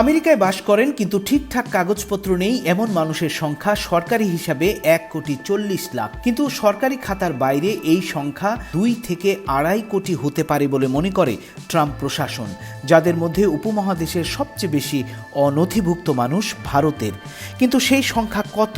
আমেরিকায় বাস করেন কিন্তু ঠিকঠাক কাগজপত্র নেই এমন মানুষের সংখ্যা সরকারি হিসাবে 1,40,00,000 কিন্তু সরকারি খাতার বাইরে এই সংখ্যা 2 থেকে 2.5 কোটি হতে পারে বলে মনে করে ট্রাম্প প্রশাসন, যাদের মধ্যে উপমহাদেশের সবচেয়ে বেশি অনথিভুক্ত মানুষ ভারতের। কিন্তু সেই সংখ্যা কত?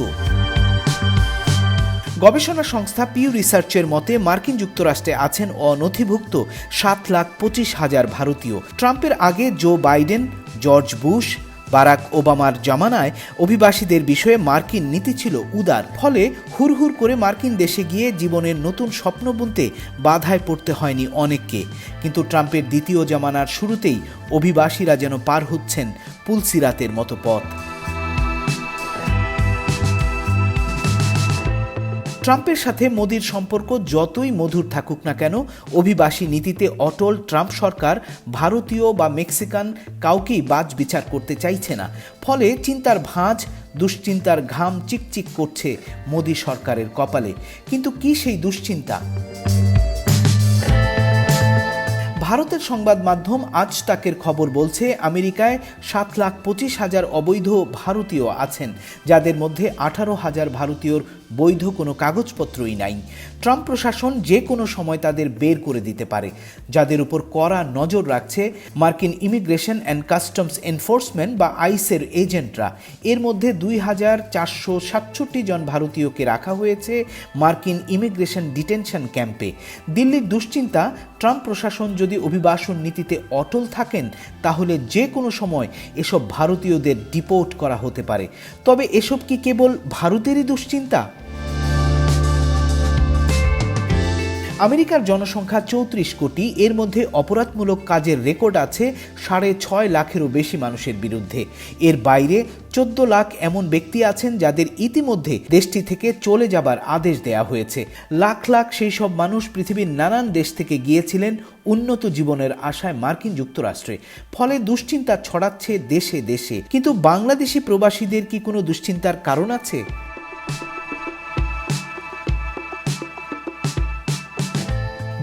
গবেষণা সংস্থা পিউ রিসার্চের মতে মার্কিন যুক্তরাষ্ট্রে আছেন অনথিভুক্ত 7,25,000 ভারতীয়। ট্রাম্পের আগে Joe Biden, George Bush, Barack ওবামার জামানায় অভিবাসীদের বিষয়ে মার্কিন নীতি ছিল উদার, ফলে হুড়হুড় করে মার্কিন দেশে গিয়ে জীবনের নতুন স্বপ্ন বুনতে বাধায় পড়তে হয়নি অনেককে। কিন্তু ট্রাম্পের দ্বিতীয় জামানার শুরুতেই অভিবাসীরা যেন পার হচ্ছেন পুলসিরাতের মতো পথ। ট্রাম্পের সাথে মোদির সম্পর্ক যতই মধুর থাকুক না কেন, অভিবাসী নীতিতে অটল ট্রাম্প সরকার ভারতীয় বা মেক্সিকান কাউকেই বাজ বিচার করতে চাইছে না। ফলে চিন্তার ভাঁজ, দুশ্চিন্তার ঘাম চিকচিক করছে মোদি সরকারের কপালে। কিন্তু কি সেই দুশ্চিন্তা? ভারতের সংবাদ মাধ্যম আজ তাকের খবর বলছে, আমেরিকায় 7,25,000 অবৈধ ভারতীয় আছেন, যাদের মধ্যে 18,000 ভারতীয়র বৈধ কোনো কাগজপত্রই নাই। ট্রাম্প প্রশাসন যে কোনো সময় তাদের বের করে দিতে পারে, যাদের উপর কড়া নজর রাখছে মার্কিন ইমিগ্রেশন অ্যান্ড কাস্টমস এনফোর্সমেন্ট বা আইসের এজেন্টরা। এর মধ্যে 2,467 জন ভারতীয়কে রাখা হয়েছে মার্কিন ইমিগ্রেশন ডিটেনশন ক্যাম্পে। দিল্লির দুশ্চিন্তা, ট্রাম্প প্রশাসন যদি অভিবাসন নীতিতে অটল থাকেন তাহলে যে কোনো সময় এসব ভারতীয়দের ডিপোর্ট করা হতে পারে। তবে এসব কি কেবল ভারতেরই দুশ্চিন্তা? আমেরিকার জনসংখ্যা 34 কোটি, এর মধ্যে অপরাধমূলক কাজের রেকর্ড আছে 6.5 লাখেরও বেশি মানুষের বিরুদ্ধে। এর বাইরে 14 লাখ এমন ব্যক্তি আছেন যাদের ইতিমধ্যে দেশটি থেকে চলে যাবার আদেশ দেয়া হয়েছে। লাখ লাখ সেই সব মানুষ পৃথিবীর নানান দেশ থেকে গিয়েছিলেন উন্নত জীবনের আশায় মার্কিন যুক্তরাষ্ট্রে। ফলে দুশ্চিন্তা ছড়াচ্ছে দেশে দেশে। কিন্তু বাংলাদেশি প্রবাসীদের কি কোনো দুশ্চিন্তার কারণ আছে?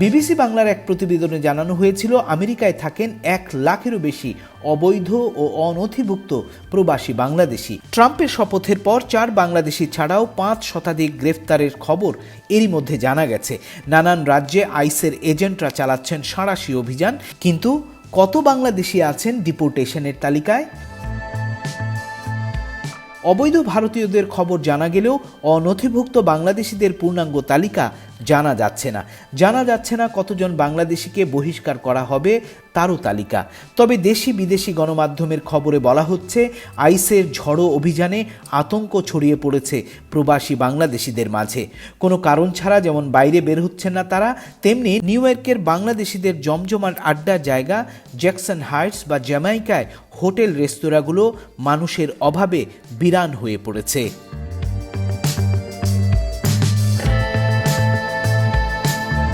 বিবিসি বাংলার এক প্রতিবেদনে জানানো হয়েছিল, আমেরিকায় থাকেন 1 লাখেরও বেশি অবৈধ ও অনথিভুক্ত প্রবাসী বাংলাদেশি। ট্রাম্পের শপথের পর 4 বাংলাদেশি ছাড়াও 5 শতাধিক গ্রেফতারের খবর এরই মধ্যে জানা গেছে। নানান রাজ্যে আইসের এজেন্টরা চালাচ্ছেন সাঁড়াশি অভিযান। কিন্তু কত বাংলাদেশি আছেন ডিপোর্টেশনের তালিকায়? অবৈধ ভারতীয়দের খবর জানা গেলেও অনথিভুক্ত বাংলাদেশিদের পূর্ণাঙ্গ তালিকা জানা যাচ্ছে না কতজন বাংলাদেশিকে বহিষ্কার করা হবে তারও তালিকা। তবে দেশি বিদেশি গণমাধ্যমের খবরে বলা হচ্ছে, আইসের ঝড়ো অভিযানে আতঙ্ক ছড়িয়ে পড়েছে প্রবাসী বাংলাদেশিদের মাঝে। কোনো কারণ ছাড়া যেমন বাইরে বের হচ্ছেন না তারা, তেমনি নিউ ইয়র্কের বাংলাদেশিদের জমজমাট আড্ডার জায়গা জ্যাকসন হাইটস বা জ্যামাইকায় হোটেল রেস্তোরাঁগুলো মানুষের অভাবে বিরান হয়ে পড়েছে।